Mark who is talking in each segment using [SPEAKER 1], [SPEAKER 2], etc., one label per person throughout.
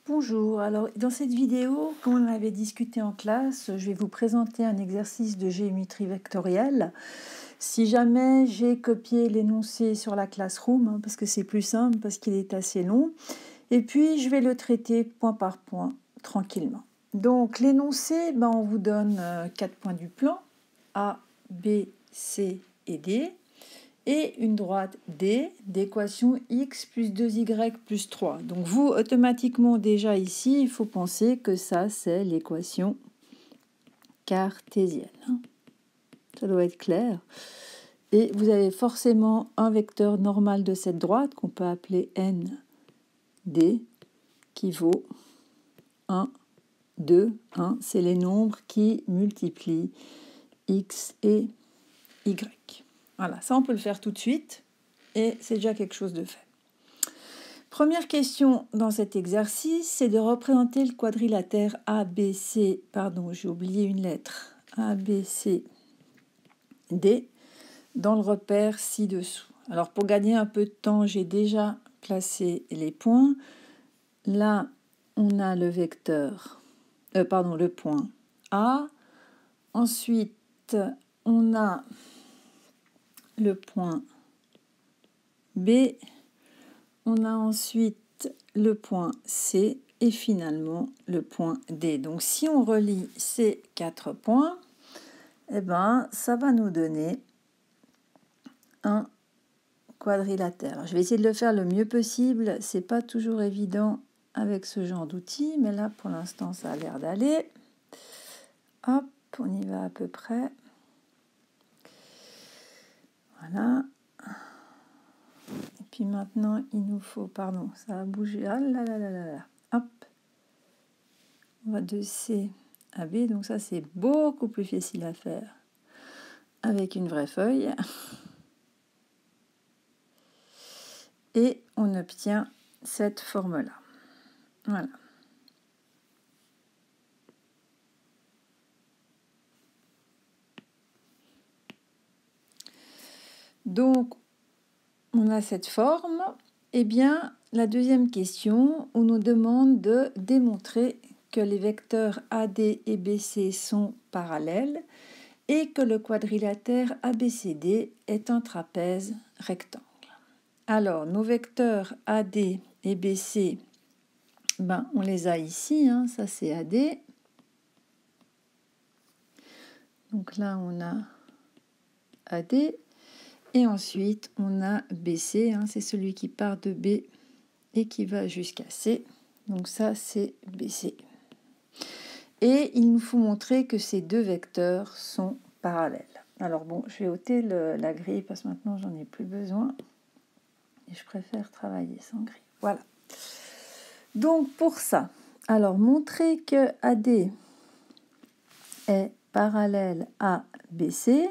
[SPEAKER 1] Bonjour, alors dans cette vidéo, comme on en avait discuté en classe, je vais vous présenter un exercice de géométrie vectorielle. Si jamais j'ai copié l'énoncé sur la Classroom, parce que c'est plus simple, parce qu'il est assez long, et puis je vais le traiter point par point, tranquillement. Donc l'énoncé, on vous donne 4 points du plan, A, B, C et D, et une droite D d'équation x plus 2y plus 3. Donc vous, automatiquement, déjà ici, il faut penser que ça, c'est l'équation cartésienne. Ça doit être clair. Et vous avez forcément un vecteur normal de cette droite, qu'on peut appeler n d, qui vaut 1, 2, 1. C'est les nombres qui multiplient x et y. Voilà, ça on peut le faire tout de suite. Et c'est déjà quelque chose de fait. Première question dans cet exercice, c'est de représenter le quadrilatère ABC, pardon, j'ai oublié une lettre, ABCD dans le repère ci-dessous. Alors pour gagner un peu de temps, j'ai déjà placé les points. Là, on a le vecteur, le point A. Ensuite, on a le point B. On a ensuite le point C et finalement le point D. Donc si on relie ces 4 points, ça va nous donner un quadrilatère. Alors, je vais essayer de le faire le mieux possible. C'est pas toujours évident avec ce genre d'outils, mais là pour l'instant ça a l'air d'aller. Hop, on y va à peu près. Voilà. Et puis maintenant, il nous faut, pardon, ça a bougé. Ah là là là là là. Hop. On va de C à B. Donc ça, c'est beaucoup plus facile à faire avec une vraie feuille. Et on obtient cette forme-là. Voilà. Donc, on a cette forme. Eh bien, la deuxième question, on nous demande de démontrer que les vecteurs AD et BC sont parallèles et que le quadrilatère ABCD est un trapèze rectangle. Alors, nos vecteurs AD et BC, on les a ici, ça c'est AD. Donc là, on a AD. Et ensuite, on a BC, c'est celui qui part de B et qui va jusqu'à C. Donc ça, c'est BC. Et il nous faut montrer que ces deux vecteurs sont parallèles. Alors bon, je vais ôter la grille parce que maintenant, j'en ai plus besoin. Et je préfère travailler sans grille. Voilà. Donc pour ça, alors montrer que AD est parallèle à BC,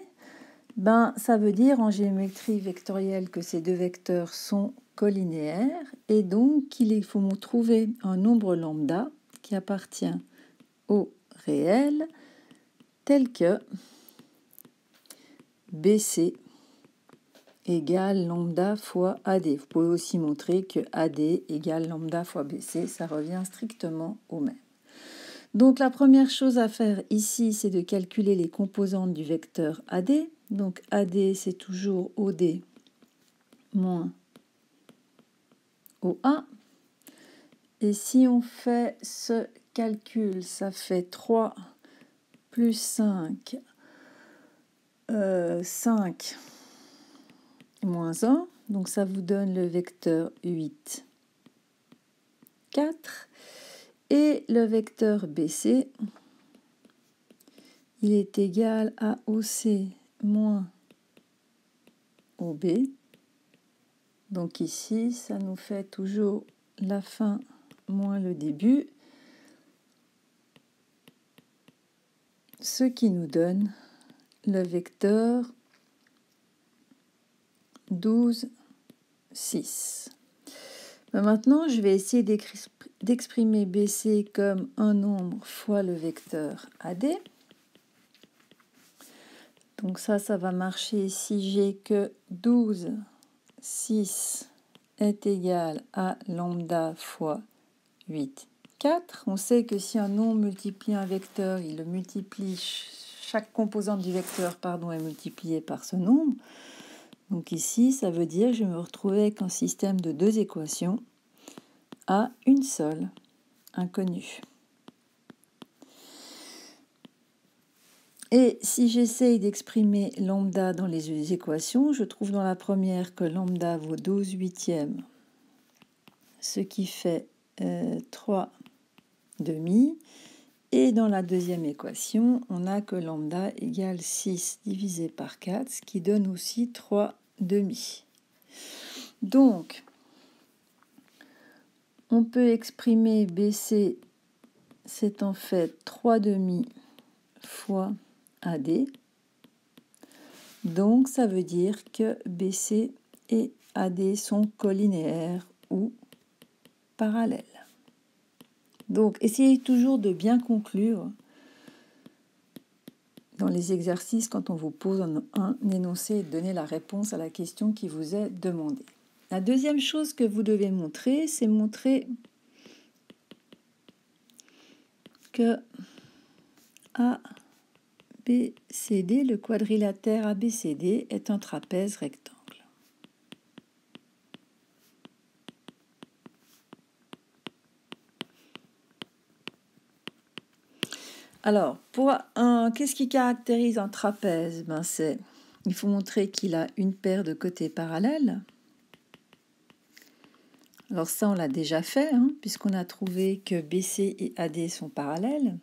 [SPEAKER 1] ça veut dire en géométrie vectorielle que ces deux vecteurs sont collinéaires et donc qu'il faut trouver un nombre lambda qui appartient au réel tel que BC égale lambda fois AD. Vous pouvez aussi montrer que AD égale lambda fois BC, ça revient strictement au même. Donc la première chose à faire ici, c'est de calculer les composantes du vecteur AD. Donc AD, c'est toujours OD moins OA. Et si on fait ce calcul, ça fait 3 plus 5, 5 moins 1. Donc ça vous donne le vecteur 8, 4. Et le vecteur BC, il est égal à OC moins OB. Donc ici, ça nous fait toujours la fin moins le début, ce qui nous donne le vecteur 12, 6. Maintenant, je vais essayer d'exprimer BC comme un nombre fois le vecteur AD. Donc ça va marcher si j'ai que 12, 6 est égal à lambda fois 8, 4. On sait que si un nombre multiplie un vecteur, il le multiplie, chaque composante du vecteur est multipliée par ce nombre. Donc ici, ça veut dire que je vais me retrouver avec un système de 2 équations à une seule inconnue. Et si j'essaye d'exprimer lambda dans les équations, je trouve dans la première que lambda vaut 12 huitièmes, ce qui fait 3 demi. Et dans la deuxième équation, on a que lambda égale 6 divisé par 4, ce qui donne aussi 3 demi. Donc, on peut exprimer BC, c'est en fait 3 demi fois AD. Donc, ça veut dire que BC et AD sont collinéaires ou parallèles. Donc, essayez toujours de bien conclure dans les exercices quand on vous pose un énoncé et donner la réponse à la question qui vous est demandée. La deuxième chose que vous devez montrer, c'est montrer que ABCD, le quadrilatère ABCD, est un trapèze rectangle. Alors, qu'est-ce qui caractérise un trapèze? Il faut montrer qu'il a une paire de côtés parallèles. Alors ça, on l'a déjà fait, puisqu'on a trouvé que BC et AD sont parallèles.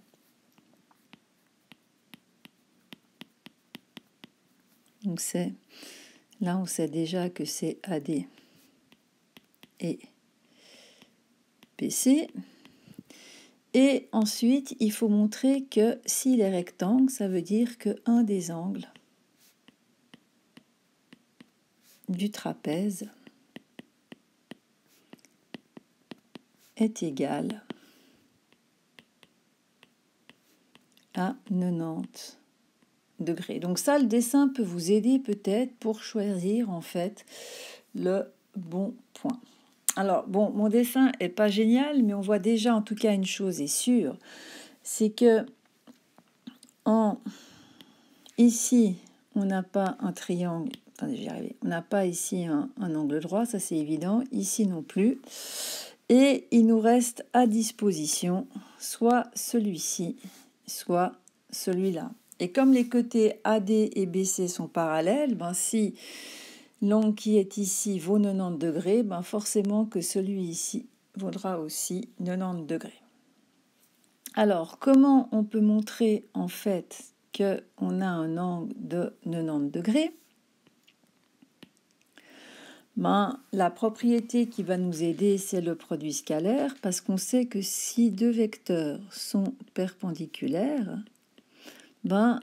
[SPEAKER 1] Donc là, on sait déjà que c'est AD et BC. Et ensuite, il faut montrer que s'il est rectangle, ça veut dire qu'un des angles du trapèze est égal à 90 degrés. Donc ça, le dessin peut vous aider peut-être pour choisir en fait le bon point. Alors, bon, mon dessin n'est pas génial, mais on voit déjà en tout cas une chose est sûre, c'est que ici, on n'a pas un triangle, attendez, j'y arrive, on n'a pas ici un angle droit, ça c'est évident, ici non plus, et il nous reste à disposition soit celui-ci, soit celui-là. Et comme les côtés AD et BC sont parallèles, si l'angle qui est ici vaut 90 degrés, forcément que celui-ci vaudra aussi 90 degrés. Alors, comment on peut montrer en fait qu'on a un angle de 90 degrés? La propriété qui va nous aider, c'est le produit scalaire, parce qu'on sait que si deux vecteurs sont perpendiculaires,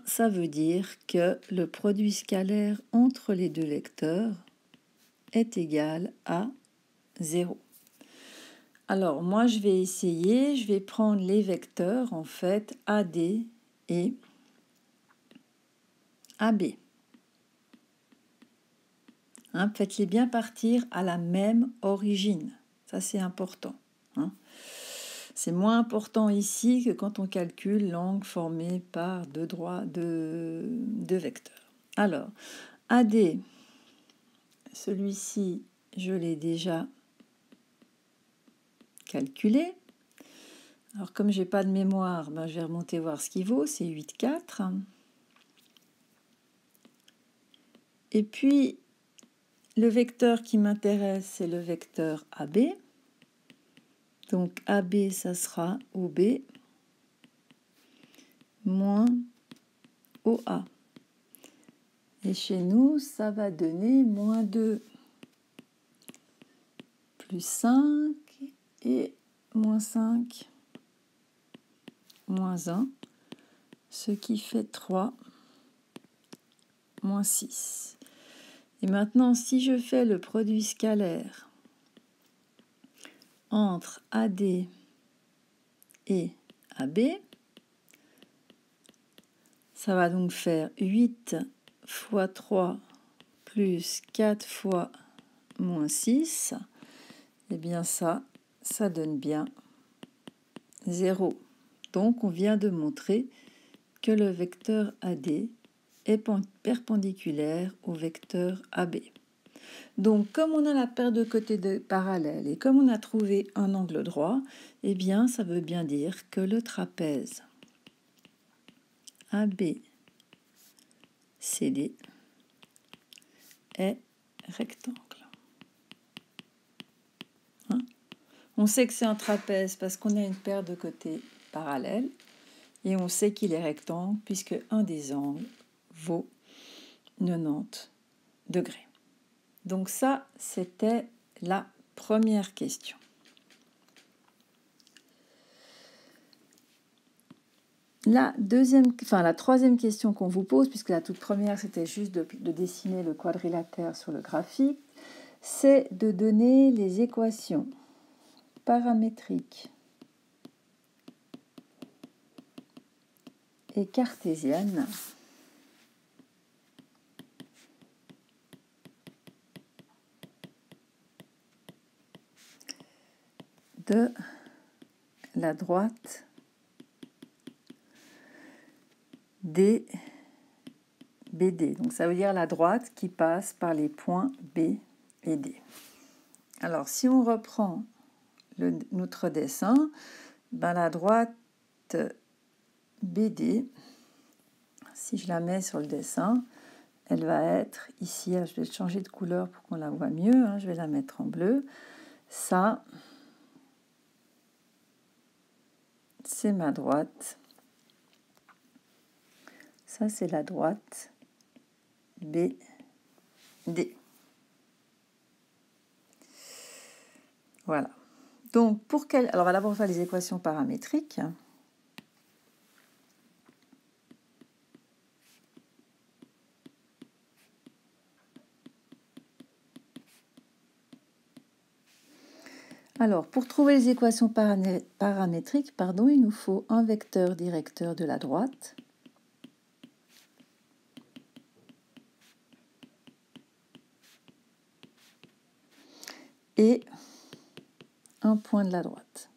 [SPEAKER 1] ça veut dire que le produit scalaire entre les deux vecteurs est égal à 0. Alors, moi, je vais prendre les vecteurs, en fait, AD et AB. Faites-les bien partir à la même origine. Ça, c'est important. C'est moins important ici que quand on calcule l'angle formé par deux vecteurs. Alors, AD, celui-ci, je l'ai déjà calculé. Alors, comme je n'ai pas de mémoire, je vais remonter voir ce qu'il vaut. C'est 8,4. Et puis, le vecteur qui m'intéresse, c'est le vecteur AB. Donc, AB, ça sera OB moins OA. Et chez nous, ça va donner moins 2 plus 5 et moins 5 moins 1, ce qui fait 3 moins 6. Et maintenant, si je fais le produit scalaire entre AD et AB, ça va donc faire 8 fois 3 plus 4 fois moins 6. Et bien ça donne bien 0. Donc, on vient de montrer que le vecteur AD est perpendiculaire au vecteur AB. Donc, comme on a la paire de côtés de parallèles et comme on a trouvé un angle droit, eh bien, ça veut bien dire que le trapèze ABCD est rectangle. Hein? On sait que c'est un trapèze parce qu'on a une paire de côtés parallèles et on sait qu'il est rectangle puisque un des angles vaut 90 degrés. Donc ça, c'était la première question. La troisième question qu'on vous pose, puisque la toute première, c'était juste de dessiner le quadrilatère sur le graphique, c'est de donner les équations paramétriques et cartésiennes de la droite des BD. Donc ça veut dire la droite qui passe par les points B et D. Alors si on reprend notre dessin, la droite BD, si je la mets sur le dessin, elle va être ici. Je vais changer de couleur pour qu'on la voit mieux. Je vais la mettre en bleu. Ça, c'est ma droite. Ça, c'est la droite BD. Voilà. Donc, alors, on va d'abord faire les équations paramétriques. Alors, pour trouver les équations paramétriques, il nous faut un vecteur directeur de la droite et un point de la droite.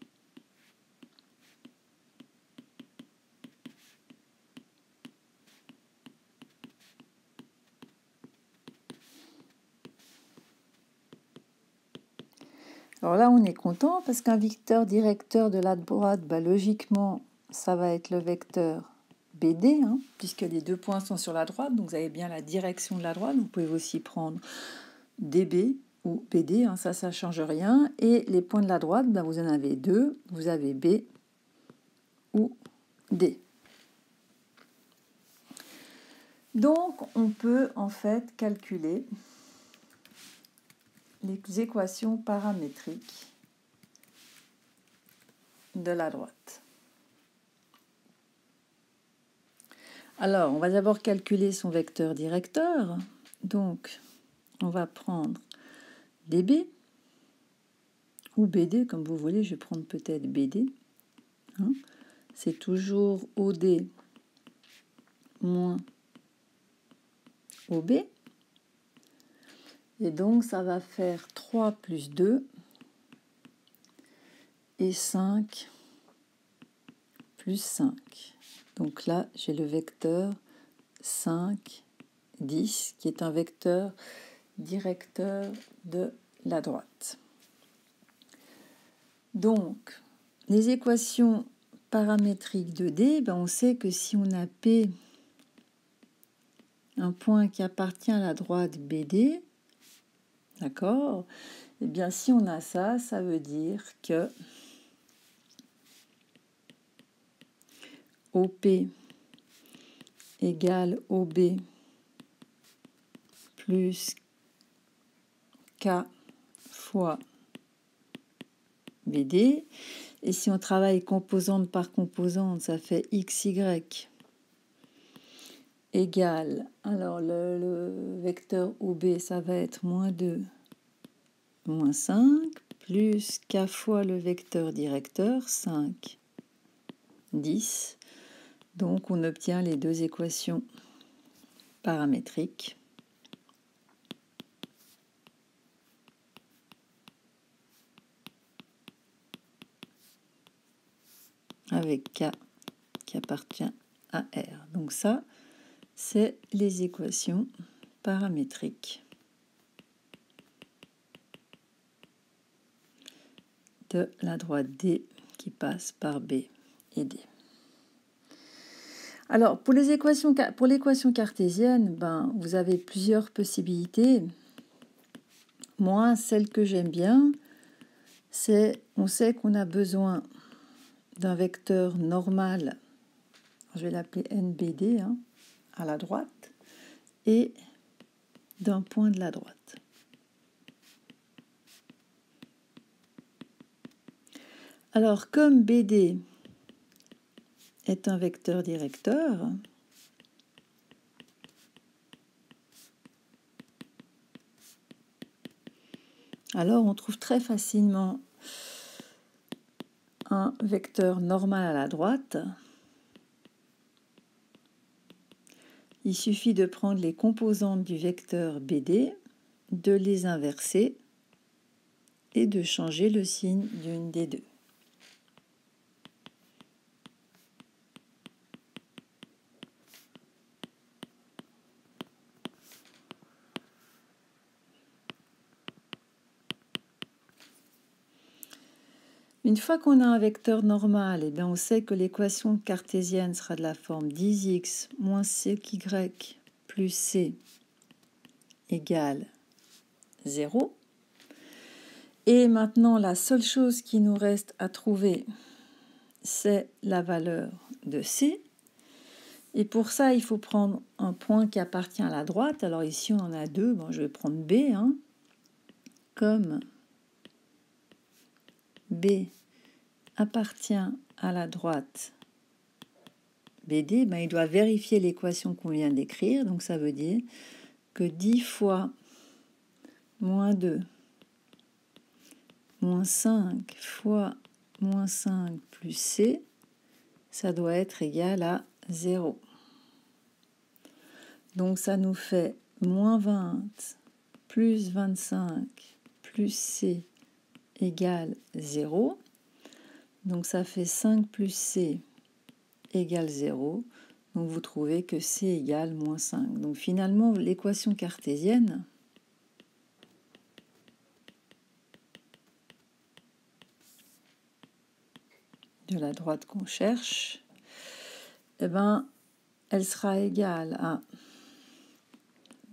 [SPEAKER 1] Alors là, on est content parce qu'un vecteur directeur de la droite, logiquement, ça va être le vecteur BD, puisque les deux points sont sur la droite, donc vous avez bien la direction de la droite. Vous pouvez aussi prendre DB ou BD, ça ne change rien. Et les points de la droite, vous en avez deux, vous avez B ou D. Donc, on peut en fait calculer les équations paramétriques de la droite. Alors, on va d'abord calculer son vecteur directeur. Donc, on va prendre DB ou BD, comme vous voulez. Je vais prendre peut-être BD. C'est toujours OD moins OB. Et donc, ça va faire 3 plus 2 et 5 plus 5. Donc là, j'ai le vecteur 5, 10, qui est un vecteur directeur de la droite. Donc, les équations paramétriques de D, on sait que si on a P, un point qui appartient à la droite BD, d'accord, et bien si on a ça, ça veut dire que OP égale OB plus K fois BD. Et si on travaille composante par composante, ça fait XY égale, alors le vecteur OB, ça va être moins 2, moins 5, plus K fois le vecteur directeur, 5, 10. Donc, on obtient les deux équations paramétriques. avec K qui appartient à R. Donc ça, c'est les équations paramétriques de la droite D qui passe par B et D. Alors, pour l'équation cartésienne, vous avez plusieurs possibilités. Moi, celle que j'aime bien, c'est, on sait qu'on a besoin d'un vecteur normal, je vais l'appeler NBD, à la droite, et d'un point de la droite. Alors, comme BD est un vecteur directeur, alors on trouve très facilement un vecteur normal à la droite. Il suffit de prendre les composantes du vecteur BD, de les inverser et de changer le signe d'une des deux. Une fois qu'on a un vecteur normal, on sait que l'équation cartésienne sera de la forme 10x moins cy plus c égale 0. Et maintenant, la seule chose qui nous reste à trouver, c'est la valeur de c. Et pour ça, il faut prendre un point qui appartient à la droite. Alors ici, on en a deux. Bon, je vais prendre B. Comme B appartient à la droite BD, il doit vérifier l'équation qu'on vient d'écrire. Donc ça veut dire que 10 fois moins 2 moins 5 fois moins 5 plus C, ça doit être égal à 0. Donc ça nous fait moins 20 plus 25 plus C égale 0. Donc ça fait 5 plus C égale 0. Donc vous trouvez que C égale moins 5. Donc finalement, l'équation cartésienne de la droite qu'on cherche, elle sera égale à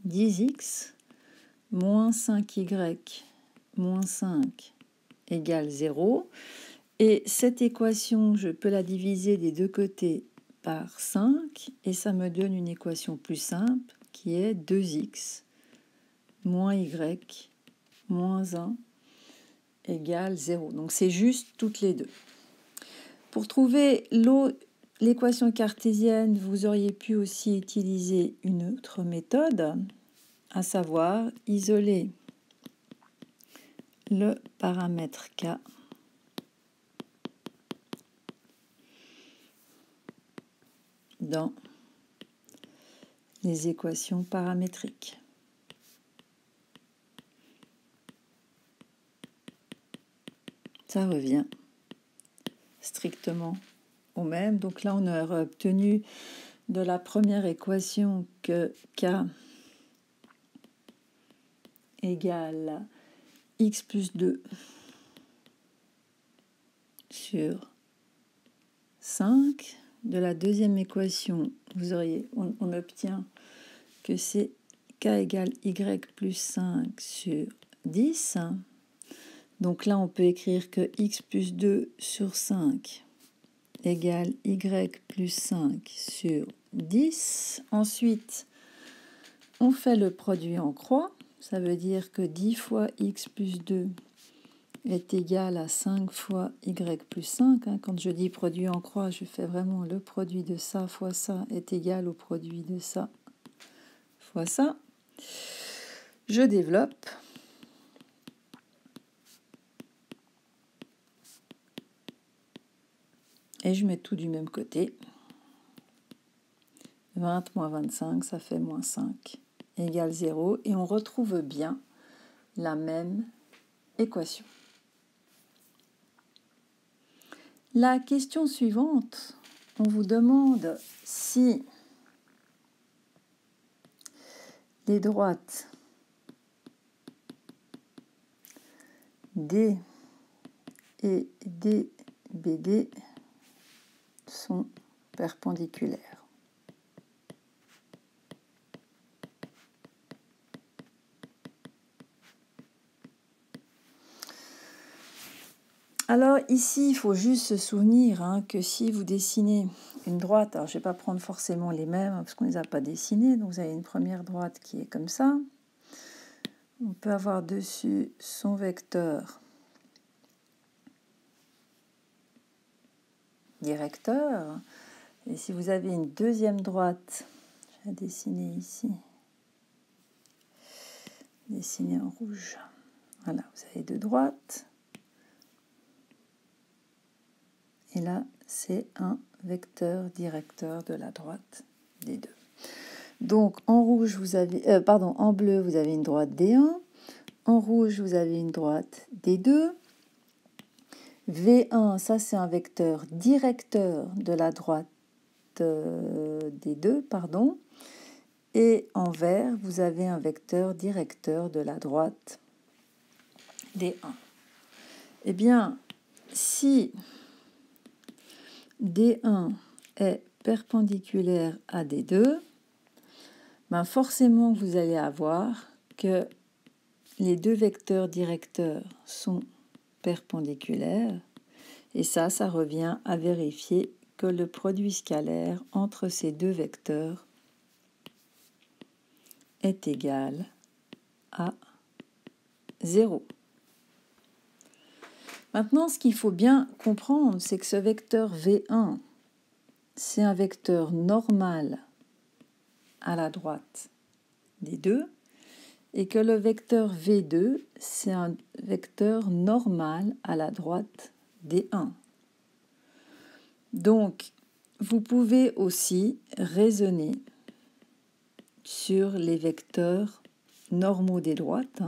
[SPEAKER 1] 10x moins 5y moins 5 égale 0. Et cette équation, je peux la diviser des deux côtés par 5 et ça me donne une équation plus simple qui est 2x moins y moins 1 égale 0. Donc c'est juste toutes les deux. Pour trouver l'équation cartésienne, vous auriez pu aussi utiliser une autre méthode, à savoir isoler le paramètre K dans les équations paramétriques. Ça revient strictement au même. Donc là, on aurait obtenu de la première équation que K égale x plus 2 sur 5. De la deuxième équation, on obtient que c'est K égale y plus 5 sur 10. Donc là, on peut écrire que x plus 2 sur 5 égale y plus 5 sur 10. Ensuite, on fait le produit en croix. Ça veut dire que 10 fois x plus 2 est égal à 5 fois y plus 5. Quand je dis produit en croix, je fais vraiment le produit de ça fois ça est égal au produit de ça fois ça. Je développe. Et je mets tout du même côté. 20 moins 25, ça fait moins 5 égale 0. Et on retrouve bien la même équation. La question suivante, on vous demande si les droites D et DBD sont perpendiculaires. Alors ici, il faut juste se souvenir que si vous dessinez une droite, alors je ne vais pas prendre forcément les mêmes parce qu'on ne les a pas dessinées, donc vous avez une première droite qui est comme ça. On peut avoir dessus son vecteur directeur. Et si vous avez une deuxième droite, je vais dessiner ici, dessiner en rouge. Voilà, vous avez deux droites. Et là, c'est un vecteur directeur de la droite des deux. Donc, en rouge, vous avez, en bleu, vous avez une droite D1. En rouge, vous avez une droite D2. V1, ça, c'est un vecteur directeur de la droite D2, pardon. Et en vert, vous avez un vecteur directeur de la droite D1. Eh bien, si D1 est perpendiculaire à D2, ben forcément vous allez avoir que les deux vecteurs directeurs sont perpendiculaires. Et ça revient à vérifier que le produit scalaire entre ces deux vecteurs est égal à 0. Maintenant, ce qu'il faut bien comprendre, c'est que ce vecteur V1, c'est un vecteur normal à la droite des deux, et que le vecteur V2, c'est un vecteur normal à la droite des 1. Donc, vous pouvez aussi raisonner sur les vecteurs normaux des droites.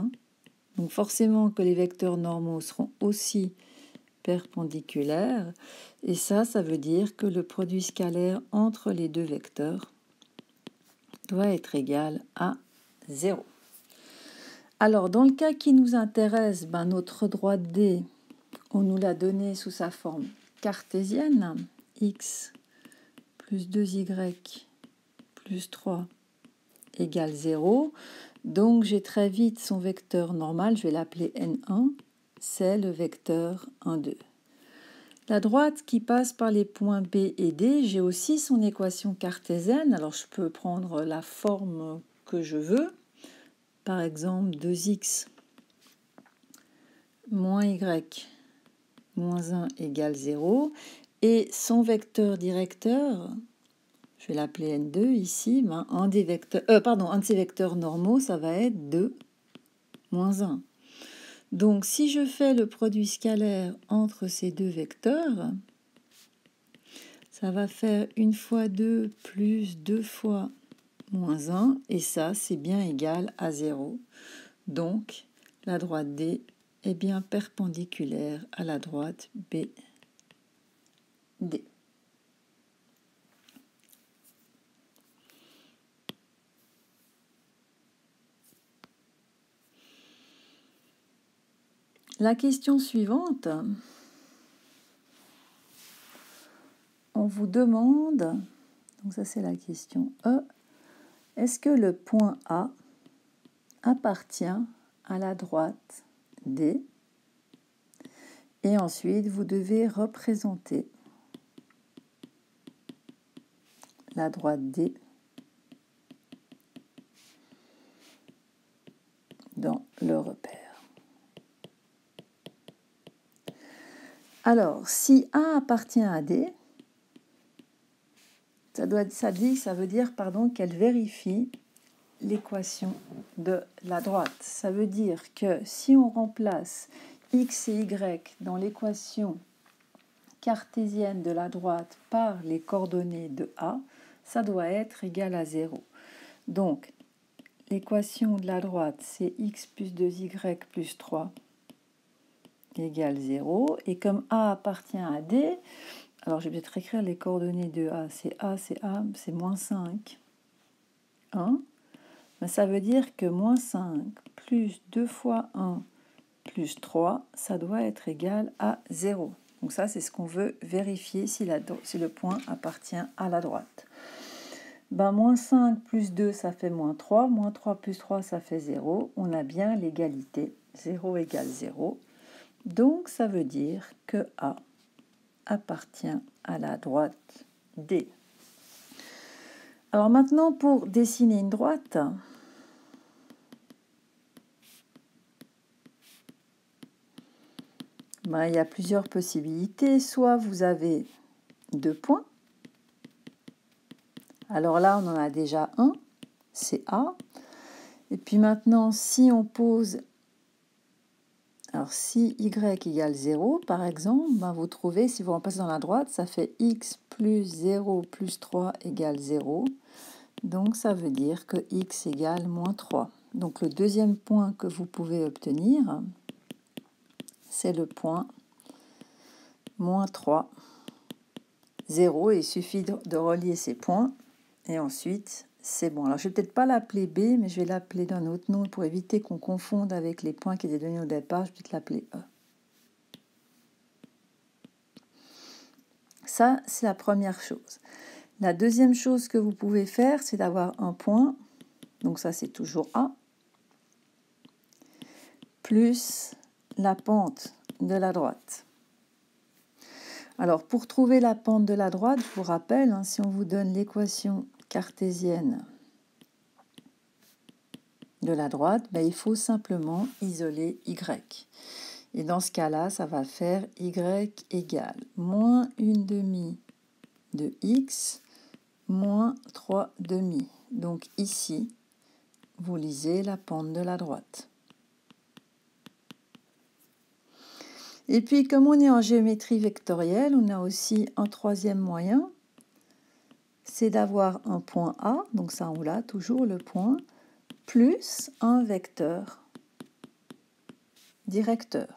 [SPEAKER 1] Donc, forcément que les vecteurs normaux seront aussi perpendiculaires. Et ça veut dire que le produit scalaire entre les deux vecteurs doit être égal à 0. Alors, dans le cas qui nous intéresse, notre droite D, on nous l'a donné sous sa forme cartésienne, x plus 2y plus 3 égale 0. Donc, j'ai très vite son vecteur normal, je vais l'appeler N1, c'est le vecteur 1, 2. La droite qui passe par les points B et D, j'ai aussi son équation cartésienne. Alors, je peux prendre la forme que je veux. Par exemple, 2x moins y moins 1 égale 0. Et son vecteur directeur, je vais l'appeler N2 ici, un de ces vecteurs normaux, ça va être 2 moins 1. Donc, si je fais le produit scalaire entre ces deux vecteurs, ça va faire 1 fois 2 plus 2 fois moins 1, et ça, c'est bien égal à 0. Donc, la droite D est bien perpendiculaire à la droite BD. La question suivante, on vous demande, donc ça c'est la question E, est-ce que le point A appartient à la droite D? Et ensuite, vous devez représenter la droite D dans le repère. Alors, si A appartient à D, ça veut dire qu'elle vérifie l'équation de la droite. Ça veut dire que si on remplace x et y dans l'équation cartésienne de la droite par les coordonnées de A, ça doit être égal à 0. Donc, l'équation de la droite, c'est x plus 2y plus 3 égale 0. Et comme A appartient à D, alors je vais peut-être écrire les coordonnées de A. C'est moins 5. 1. Mais ça veut dire que moins 5 plus 2 fois 1 plus 3, ça doit être égal à 0. Donc ça, c'est ce qu'on veut vérifier si le point appartient à la droite. Moins 5 plus 2, ça fait moins 3. Moins 3 plus 3, ça fait 0. On a bien l'égalité. 0 égale 0. Donc, ça veut dire que A appartient à la droite D. Alors maintenant, pour dessiner une droite, il y a plusieurs possibilités. Soit vous avez 2 points. Alors là, on en a déjà un, c'est A. Et puis maintenant, si on pose... Alors si y égale 0, par exemple, vous trouvez, si vous remplacez dans la droite, ça fait x plus 0 plus 3 égale 0. Donc ça veut dire que x égale moins 3. Donc le deuxième point que vous pouvez obtenir, c'est le point moins 3, 0. Il suffit de relier ces points et ensuite c'est bon. Alors je ne vais peut-être pas l'appeler B, mais je vais l'appeler d'un autre nom pour éviter qu'on confonde avec les points qui étaient donnés au départ. Je vais peut-être l'appeler E. Ça, c'est la première chose. La deuxième chose que vous pouvez faire, c'est d'avoir un point, donc ça c'est toujours A, plus la pente de la droite. Alors pour trouver la pente de la droite, je vous rappelle, si on vous donne l'équation cartésienne de la droite, il faut simplement isoler Y. Et dans ce cas-là, ça va faire Y égale moins 1/2 de X moins 3/2. Donc ici, vous lisez la pente de la droite. Et puis, comme on est en géométrie vectorielle, on a aussi un troisième moyen, c'est d'avoir un point A, donc ça on l'a toujours le point, plus un vecteur directeur.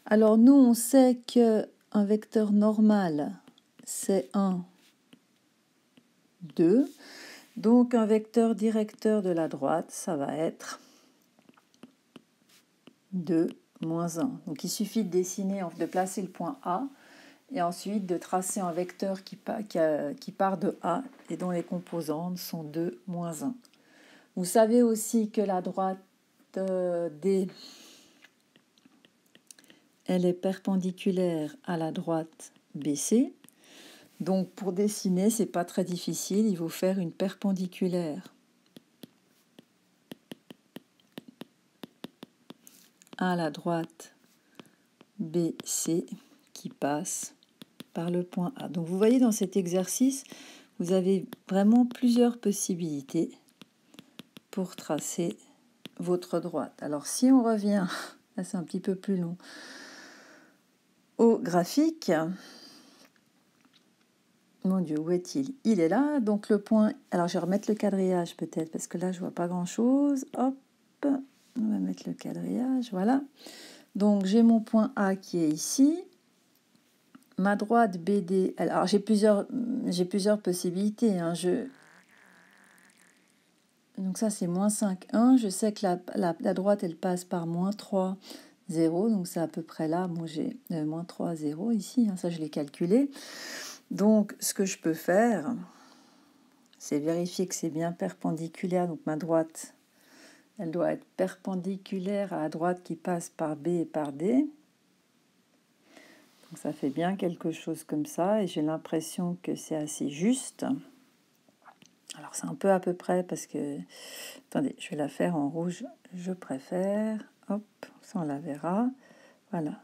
[SPEAKER 1] Alors nous, on sait qu'un vecteur normal, c'est 1, 2. Donc un vecteur directeur de la droite, ça va être 2, moins 1. Donc il suffit de dessiner, de placer le point A et ensuite de tracer un vecteur qui part de A et dont les composantes sont 2, moins 1. Vous savez aussi que la droite D, elle est perpendiculaire à la droite BC. Donc pour dessiner, c'est pas très difficile, il faut faire une perpendiculaire à la droite BC qui passe par le point A. Donc vous voyez dans cet exercice, vous avez vraiment plusieurs possibilités pour tracer votre droite. Alors si on revient, là c'est un petit peu plus long, au graphique, mon Dieu, où est-il? Il est là, donc le point, alors je vais remettre le quadrillage peut-être, parce que là je vois pas grand-chose, hop, on va mettre le quadrillage, voilà. Donc j'ai mon point A qui est ici, ma droite BD, alors j'ai plusieurs possibilités, donc ça c'est moins 5, 1, je sais que la droite elle passe par moins 3, 0, donc c'est à peu près là, moi j'ai moins 3, 0 ici, ça je l'ai calculé. Donc ce que je peux faire, c'est vérifier que c'est bien perpendiculaire, donc ma droite, elle doit être perpendiculaire à la droite qui passe par B et par D. Donc ça fait bien quelque chose comme ça, et j'ai l'impression que c'est assez juste. Alors c'est un peu à peu près parce que... Attendez, je vais la faire en rouge, je préfère. Hop, ça on la verra. Voilà.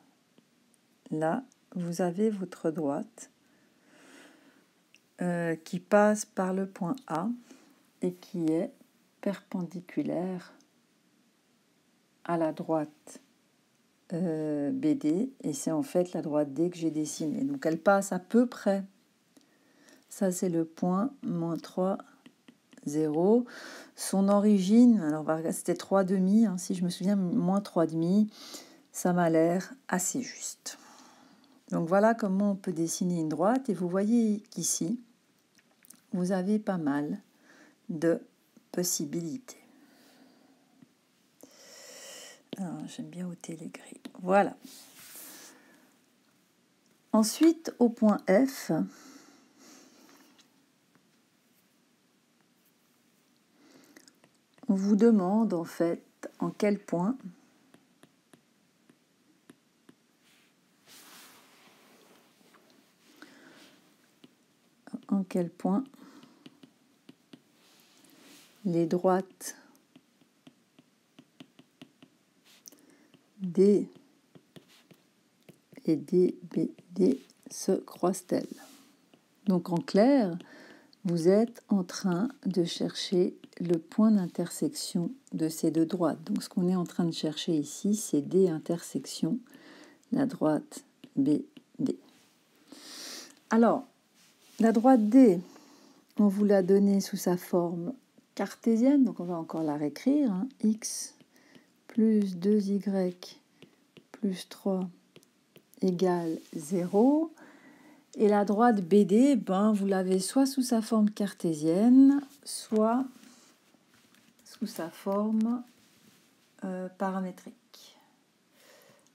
[SPEAKER 1] Là, vous avez votre droite qui passe par le point A et qui est perpendiculaire à la droite BD. Et c'est en fait la droite D que j'ai dessinée. Donc elle passe à peu près. Ça, c'est le point moins 3, 0. Son origine, alors c'était 3,5, hein, si je me souviens, moins 3,5. Ça m'a l'air assez juste. Donc voilà comment on peut dessiner une droite. Et vous voyez qu'ici, vous avez pas mal de possibilités. Alors, j'aime bien ôter les gris. Voilà. Ensuite, au point F, on vous demande en fait en quel point les droites D et DBD se croisent-elles. Donc en clair, vous êtes en train de chercher le point d'intersection de ces deux droites. Donc ce qu'on est en train de chercher ici, c'est D intersection la droite BD. Alors, la droite D, on vous l'a donnée sous sa forme cartésienne, donc on va encore la réécrire, hein. X plus 2y plus 3 égale 0. Et la droite BD, vous l'avez soit sous sa forme cartésienne, soit sous sa forme paramétrique.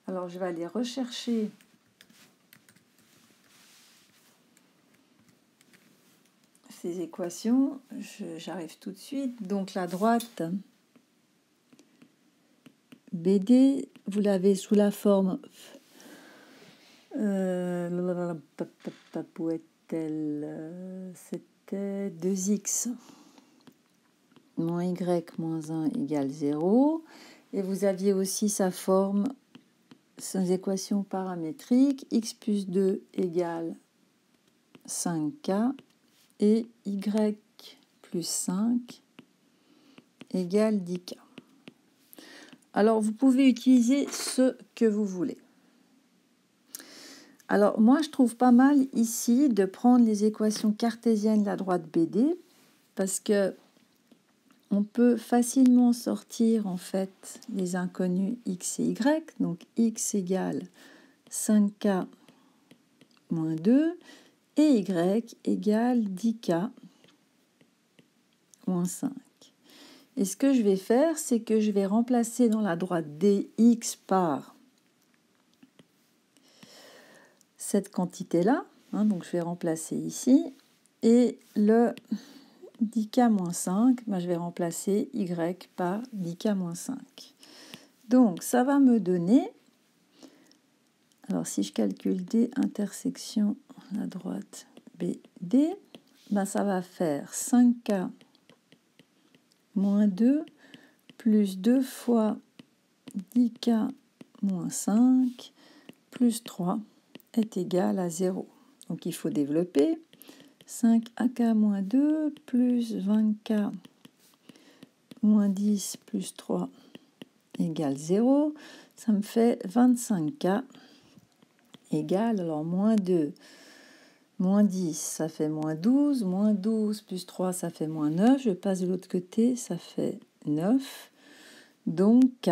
[SPEAKER 1] Alors, je vais aller rechercher ces équations. J'arrive tout de suite. Donc, la droite BD, vous l'avez sous la forme... c'était 2x moins y moins 1 égale 0. Et vous aviez aussi sa forme, ses équations paramétriques, x plus 2 égale 5k et y plus 5 égale 10k. Alors, vous pouvez utiliser ce que vous voulez. Alors, moi, je trouve pas mal ici de prendre les équations cartésiennes de la droite BD parce que on peut facilement sortir en fait les inconnus x et y. Donc, x égale 5k moins 2 et y égale 10k moins 5. Et ce que je vais faire, c'est que je vais remplacer dans la droite dx par cette quantité-là. Hein, donc, je vais remplacer ici. Et le 10k moins 5, je vais remplacer y par 10k moins 5. Donc, ça va me donner... Alors, si je calcule D intersection la droite BD, ça va faire 5k moins 2 plus 2 fois 10k moins 5 plus 3 est égal à 0. Donc, il faut développer. 5ak moins 2 plus 20k moins 10 plus 3 égale 0. Ça me fait 25k égale, alors moins 2, moins 10, ça fait moins 12, moins 12 plus 3, ça fait moins 9. Je passe de l'autre côté, ça fait 9. Donc, k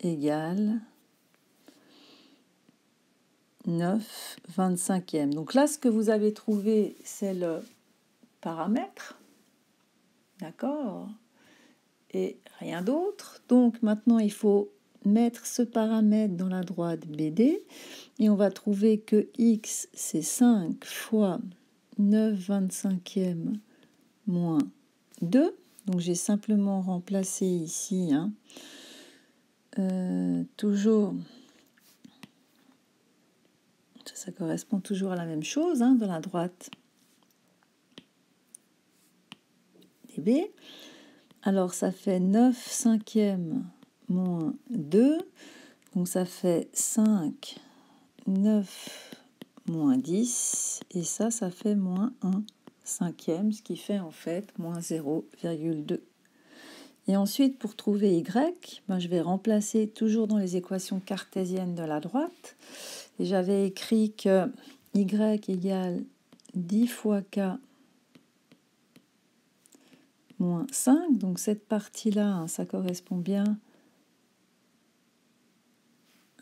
[SPEAKER 1] égale 9 25e. Donc là, ce que vous avez trouvé, c'est le paramètre. D'accord? Et rien d'autre. Donc maintenant, il faut mettre ce paramètre dans la droite BD. Et on va trouver que x, c'est 5 fois 9 25e moins 2. Donc j'ai simplement remplacé ici, toujours... Ça correspond toujours à la même chose, dans la droite DB. Alors, ça fait 9 cinquièmes moins 2. Donc, ça fait 5, 9 moins 10. Et ça fait moins 1 cinquième, ce qui fait en fait moins 0,2. Et ensuite, pour trouver y, je vais remplacer toujours dans les équations cartésiennes de la droite. Et j'avais écrit que y égale 10 fois k moins 5. Donc cette partie-là, hein, ça correspond bien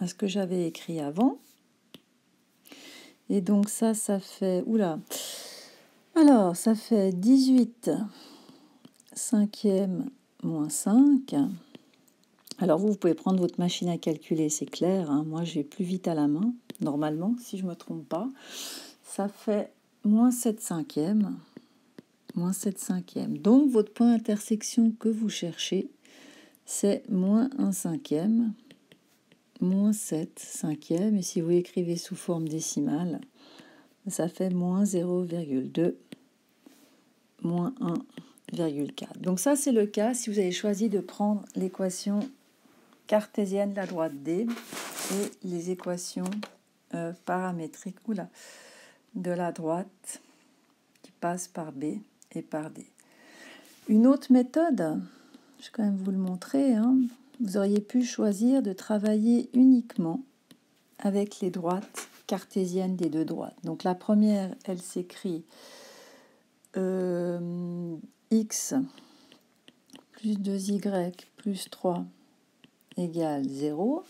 [SPEAKER 1] à ce que j'avais écrit avant. Et donc ça fait... Oula. Alors, ça fait 18 cinquième moins 5. Alors vous pouvez prendre votre machine à calculer, c'est clair. Hein. Moi, je vais plus vite à la main, normalement, si je ne me trompe pas. Ça fait moins 7 cinquièmes. Moins 7 cinquièmes. Donc, votre point d'intersection que vous cherchez, c'est moins 1 cinquième. Moins 7 cinquièmes. Et si vous l'écrivez sous forme décimale, ça fait moins 0,2, moins 1,4. Donc ça, c'est le cas si vous avez choisi de prendre l'équation cartésienne de la droite D et les équations paramétriques de la droite qui passe par B et par D. Une autre méthode, je vais quand même vous le montrer, hein, vous auriez pu choisir de travailler uniquement avec les droites cartésiennes des deux droites. Donc la première, elle s'écrit x plus 2y plus 3 égale 0.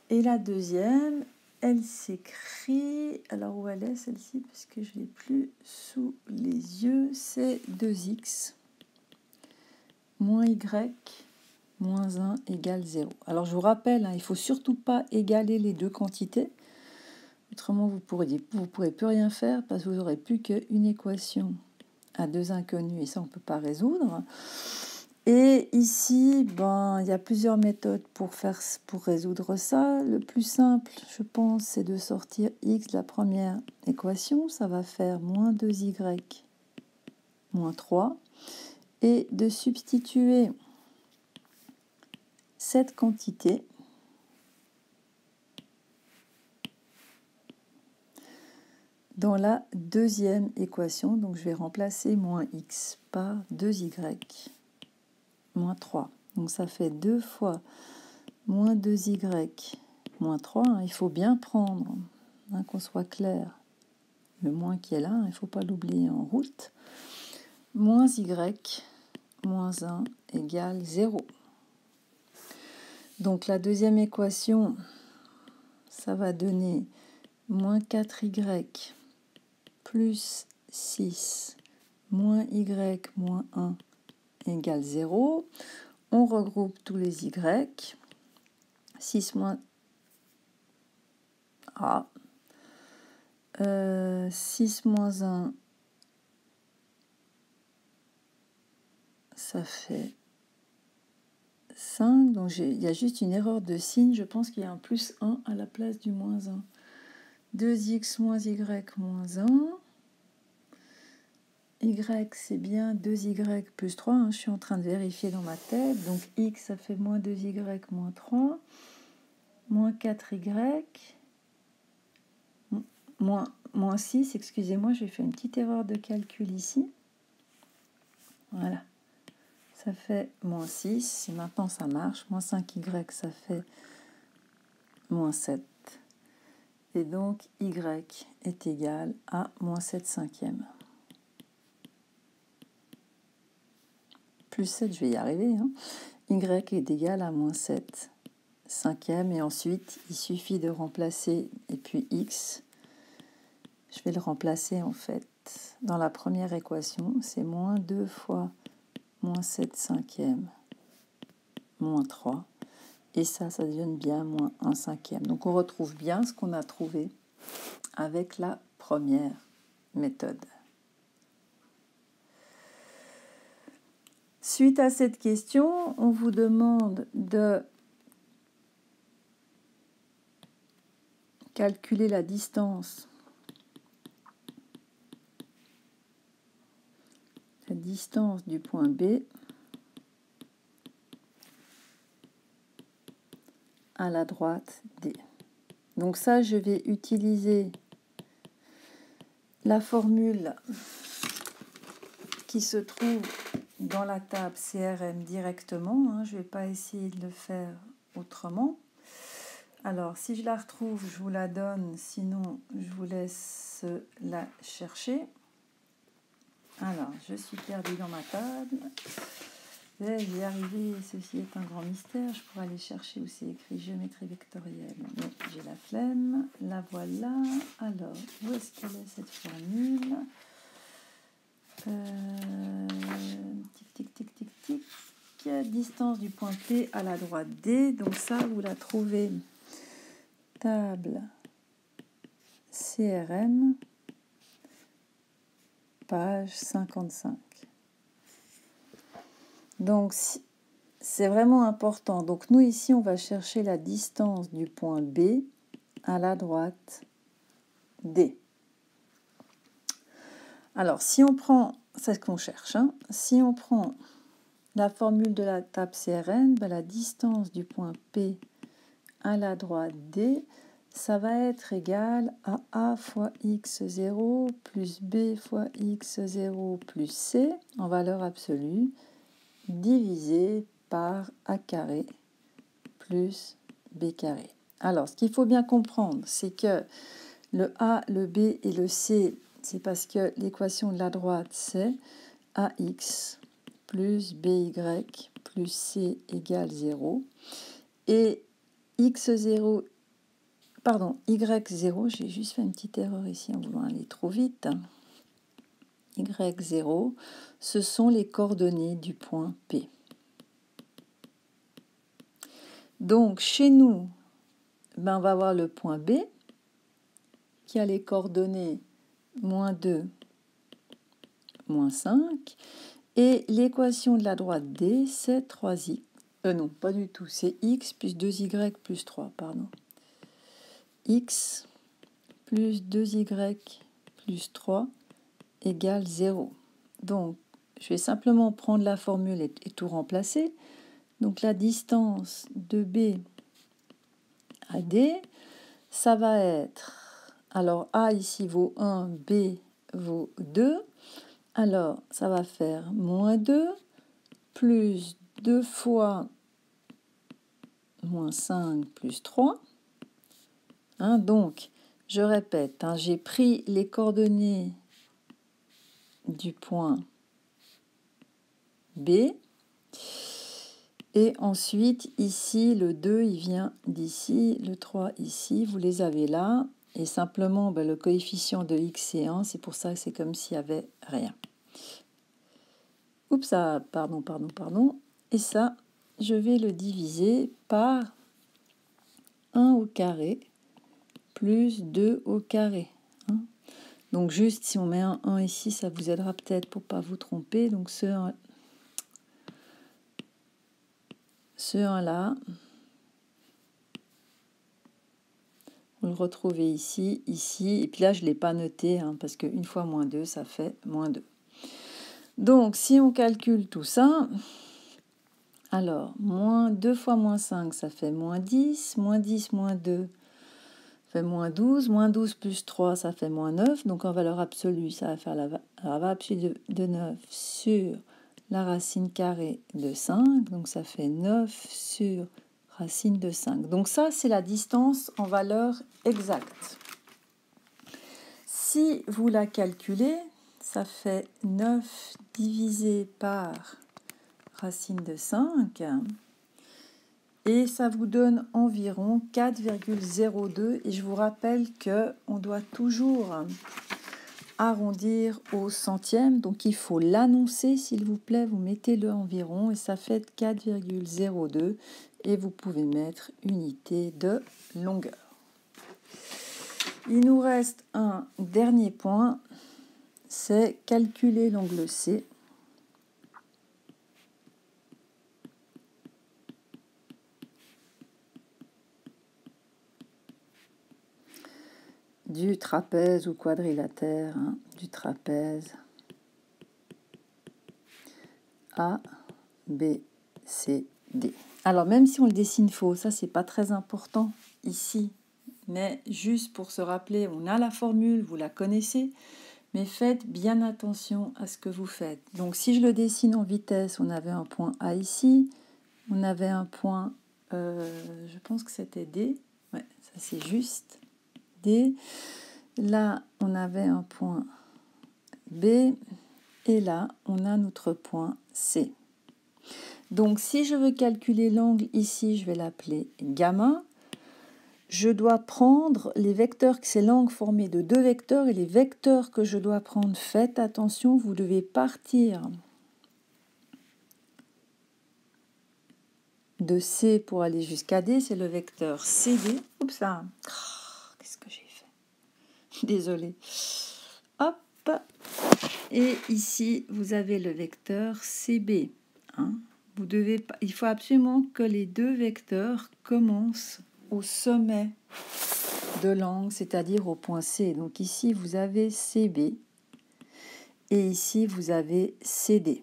[SPEAKER 1] Et la deuxième, elle s'écrit... Alors où elle est celle-ci? Parce que je ne l'ai plus sous les yeux. C'est 2x moins y moins 1 égale 0. Alors je vous rappelle, hein, il ne faut surtout pas égaler les deux quantités. Autrement, vous ne pourrez plus rien faire parce que vous n'aurez plus qu'une équation à deux inconnus et ça, on ne peut pas résoudre. Et ici, il y a plusieurs méthodes pour résoudre ça. Le plus simple, je pense, c'est de sortir x de la première équation. Ça va faire moins 2y moins 3. Et de substituer cette quantité dans la deuxième équation. Donc je vais remplacer moins x par 2y moins 3. Donc ça fait 2 fois moins 2y moins 3. Hein, il faut bien prendre, hein, qu'on soit clair, le moins qui est là, il ne faut pas l'oublier en route. Moins y moins 1 égale 0. Donc la deuxième équation, ça va donner moins 4y plus 6 moins y moins 1 égale 0. On regroupe tous les y. 6 moins 6 moins 1, ça fait 5. Donc il y a juste une erreur de signe. Je pense qu'il y a un plus 1 à la place du moins 1. 2x moins y moins 1. Y, c'est bien 2y plus 3. Hein, je suis en train de vérifier dans ma tête. Donc x, ça fait moins 2y moins 3. Moins 4y. Moins 6, excusez-moi, j'ai fait une petite erreur de calcul ici. Voilà. Ça fait moins 6. Et maintenant, ça marche. Moins 5y, ça fait moins 7. Et donc, y est égal à moins 7 cinquièmes. Plus 7, je vais y arriver. Hein. Y est égal à moins 7 cinquièmes. Et ensuite, il suffit de remplacer, et puis x, je vais le remplacer en fait dans la première équation. C'est moins 2 fois moins 7 cinquièmes moins 3. Et ça donne bien moins 1 cinquième. Donc on retrouve bien ce qu'on a trouvé avec la première méthode. Suite à cette question, on vous demande de calculer la distance. La distance du point B à la droite D. Donc ça, je vais utiliser la formule qui se trouve dans la table CRM directement. Hein, je ne vais pas essayer de le faire autrement. Alors, si je la retrouve, je vous la donne. Sinon, je vous laisse la chercher. Alors, je suis perdue dans ma table. Et j'y ai arrivé, ceci est un grand mystère. Je pourrais aller chercher où c'est écrit géométrie vectorielle. Mais j'ai la flemme. La voilà. Alors, où est-ce qu'elle est cette formule? Tic, tic, tic, tic, tic. Distance du point P à la droite D. Donc ça, vous la trouvez. Table CRM, page 55. Donc, c'est vraiment important. Donc, nous, ici, on va chercher la distance du point B à la droite D. Alors, si on prend, c'est ce qu'on cherche, hein, si on prend la formule de la table CRN, ben, la distance du point P à la droite D, ça va être égal à A fois x0 plus B fois x0 plus C en valeur absolue, divisé par A carré plus B carré. Alors, ce qu'il faut bien comprendre, c'est que le A, le B et le C, c'est parce que l'équation de la droite, c'est AX plus BY plus C égale 0. Et Y0, j'ai juste fait une petite erreur ici en voulant aller trop vite. Y0, ce sont les coordonnées du point P. Donc, chez nous, ben, on va avoir le point B qui a les coordonnées moins 2, moins 5. Et l'équation de la droite D, c'est 3y. Non, pas du tout. C'est x plus 2y plus 3, pardon. X plus 2y plus 3 égale 0. Donc, je vais simplement prendre la formule et tout remplacer. Donc, la distance de B à D, ça va être... Alors, A ici vaut 1, B vaut 2. Alors, ça va faire moins 2 plus 2 fois moins 5 plus 3. Hein, donc, je répète, hein, j'ai pris les coordonnées du point B. Et ensuite, ici, le 2, il vient d'ici, le 3 ici, vous les avez là. Et simplement, ben, le coefficient de x, c'est 1, c'est pour ça que c'est comme s'il n'y avait rien. Oups, ça, pardon. Et ça, je vais le diviser par 1 au carré plus 2 au carré. Hein. Donc juste, si on met un 1 ici, ça vous aidera peut-être pour ne pas vous tromper. Donc ce 1-là, vous le retrouvez ici, ici. Et puis là, je ne l'ai pas noté, hein, parce qu'une fois moins 2, ça fait moins 2. Donc, si on calcule tout ça, alors, moins 2 fois moins 5, ça fait moins 10. Moins 10, moins 2, fait moins 12. Moins 12 plus 3, ça fait moins 9. Donc, en valeur absolue, ça va faire la valeur absolue de 9 sur la racine carrée de 5. Donc, ça fait 9 sur racine de 5. Donc, ça, c'est la distance en valeur exacte. Si vous la calculez, ça fait 9 divisé par racine de 5 et ça vous donne environ 4,02. Et je vous rappelle qu'on doit toujours arrondir au centième, donc il faut l'annoncer s'il vous plaît, vous mettez le environ et ça fait 4,02 et vous pouvez mettre unité de longueur. Il nous reste un dernier point, c'est calculer l'angle C. Du trapèze ou quadrilatère, hein, du trapèze A, B, C, D. Alors même si on le dessine faux, ça c'est pas très important ici, mais juste pour se rappeler, on a la formule, vous la connaissez, mais faites bien attention à ce que vous faites. Donc si je le dessine en vitesse, on avait un point A ici, on avait un point, je pense que c'était D, ouais, ça c'est juste, D. Là, on avait un point B, Et là, on a notre point C. Donc, si je veux calculer l'angle ici, je vais l'appeler gamma. Je dois prendre les vecteurs, c'est l'angle formé de deux vecteurs, et les vecteurs que je dois prendre, faites attention, vous devez partir de C pour aller jusqu'à D, c'est le vecteur CD. Oups, ça, qu'est-ce que j'ai fait? Désolée. Hop. Et ici, vous avez le vecteur CB. Hein. Il faut absolument que les deux vecteurs commencent au sommet de l'angle, c'est-à-dire au point C. Donc ici, vous avez CB et ici, vous avez CD.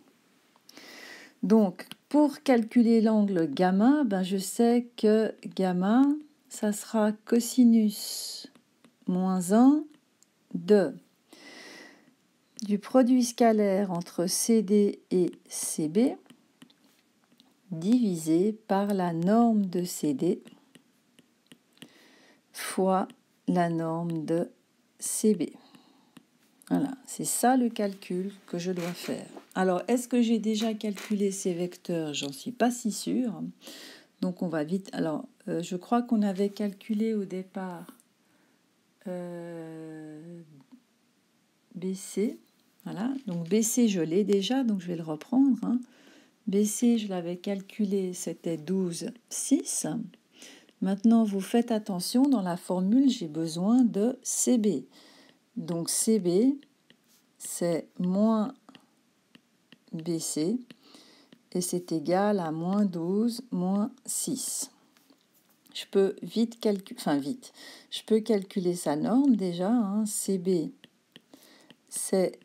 [SPEAKER 1] Donc, pour calculer l'angle gamma, ben je sais que gamma, ça sera cosinus moins 1 du produit scalaire entre CD et CB divisé par la norme de CD fois la norme de CB. Voilà, c'est ça le calcul que je dois faire. Alors, est-ce que j'ai déjà calculé ces vecteurs? J'en suis pas si sûre. Donc, on va vite. Alors, je crois qu'on avait calculé au départ BC. Voilà, donc BC, je l'ai déjà, donc je vais le reprendre. Hein. BC, je l'avais calculé, c'était 12, 6. Maintenant, vous faites attention, dans la formule, j'ai besoin de CB. Donc CB, c'est moins BC, et c'est égal à moins 12, moins 6. Je peux vite calculer, je peux calculer sa norme déjà. Hein. CB, c'est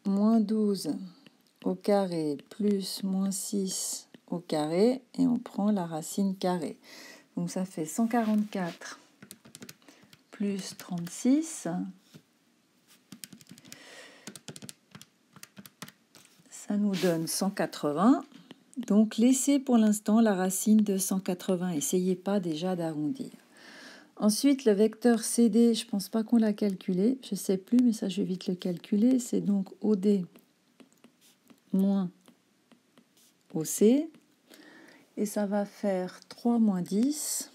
[SPEAKER 1] moins 12 au carré plus moins 6 au carré, et on prend la racine carrée. Donc ça fait 144 plus 36. Ça nous donne 180. Donc laissez pour l'instant la racine de 180. Essayez pas déjà d'arrondir. Ensuite, le vecteur CD, je ne pense pas qu'on l'a calculé. Je ne sais plus, mais ça, je vais vite le calculer. C'est donc OD moins OC. Et ça va faire 3 moins 10.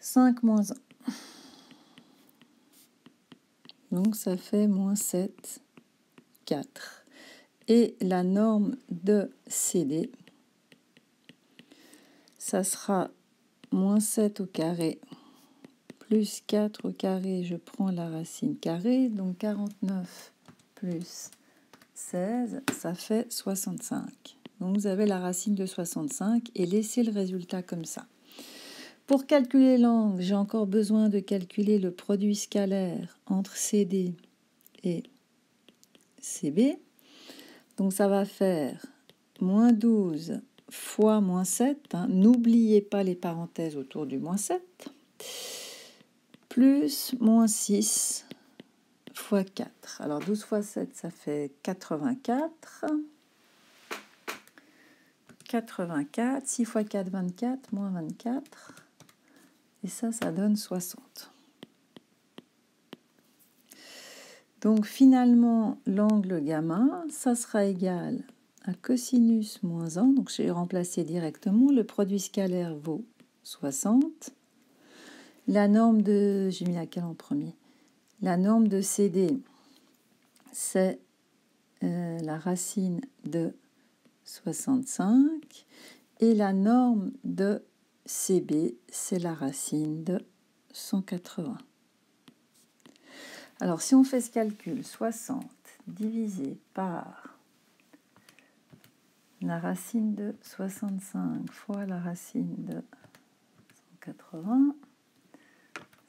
[SPEAKER 1] 5 moins 1. Donc, ça fait moins 7, 4. Et la norme de CD, ça sera moins 7 au carré plus 4 au carré. Je prends la racine carrée. Donc, 49 plus 16, ça fait 65. Donc, vous avez la racine de 65 et laissez le résultat comme ça. Pour calculer l'angle, j'ai encore besoin de calculer le produit scalaire entre CD et CB. Donc, ça va faire moins 12 fois moins 7. Hein. N'oubliez pas les parenthèses autour du moins 7. Plus moins 6 fois 4. Alors, 12 fois 7, ça fait 84. 84. 6 fois 4, 24. Moins 24. Et ça donne 60. Donc, finalement, l'angle gamma, ça sera égal à cosinus moins 1. Donc, j'ai remplacé directement. Le produit scalaire vaut 60. La norme de... J'ai mis laquelle en premier? La norme de CD, c'est la racine de 65. Et la norme de CB, c'est la racine de 180. Alors, si on fait ce calcul, 60 divisé par la racine de 65 fois la racine de 180,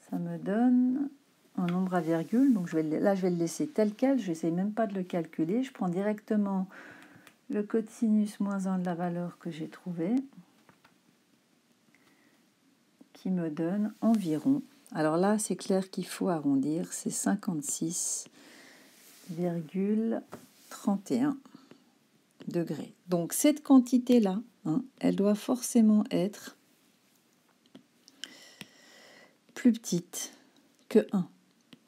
[SPEAKER 1] ça me donne un nombre à virgule. Donc, là, je vais le laisser tel quel. Je n'essaie même pas de le calculer. Je prends directement le cosinus moins 1 de la valeur que j'ai trouvée, qui me donne environ... Alors là, c'est clair qu'il faut arrondir. C'est 56,31 degrés. Donc, cette quantité-là, hein, elle doit forcément être plus petite que 1.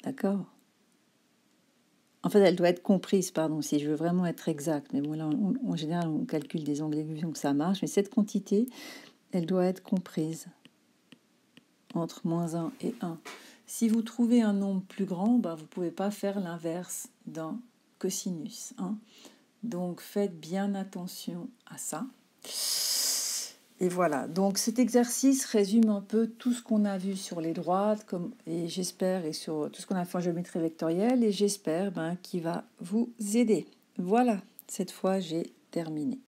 [SPEAKER 1] D'accord? En fait, elle doit être comprise, pardon, si je veux vraiment être exact. Mais bon, là, en général, on calcule des angles aigus, donc ça marche. Mais cette quantité, elle doit être comprise entre -1 et 1. Si vous trouvez un nombre plus grand, ben, vous ne pouvez pas faire l'inverse d'un cosinus. Hein. Donc, faites bien attention à ça. Et voilà, donc cet exercice résume un peu tout ce qu'on a vu sur les droites, et j'espère, et sur tout ce qu'on a fait en géométrie vectorielle, et j'espère qu'il va vous aider. Voilà, cette fois j'ai terminé.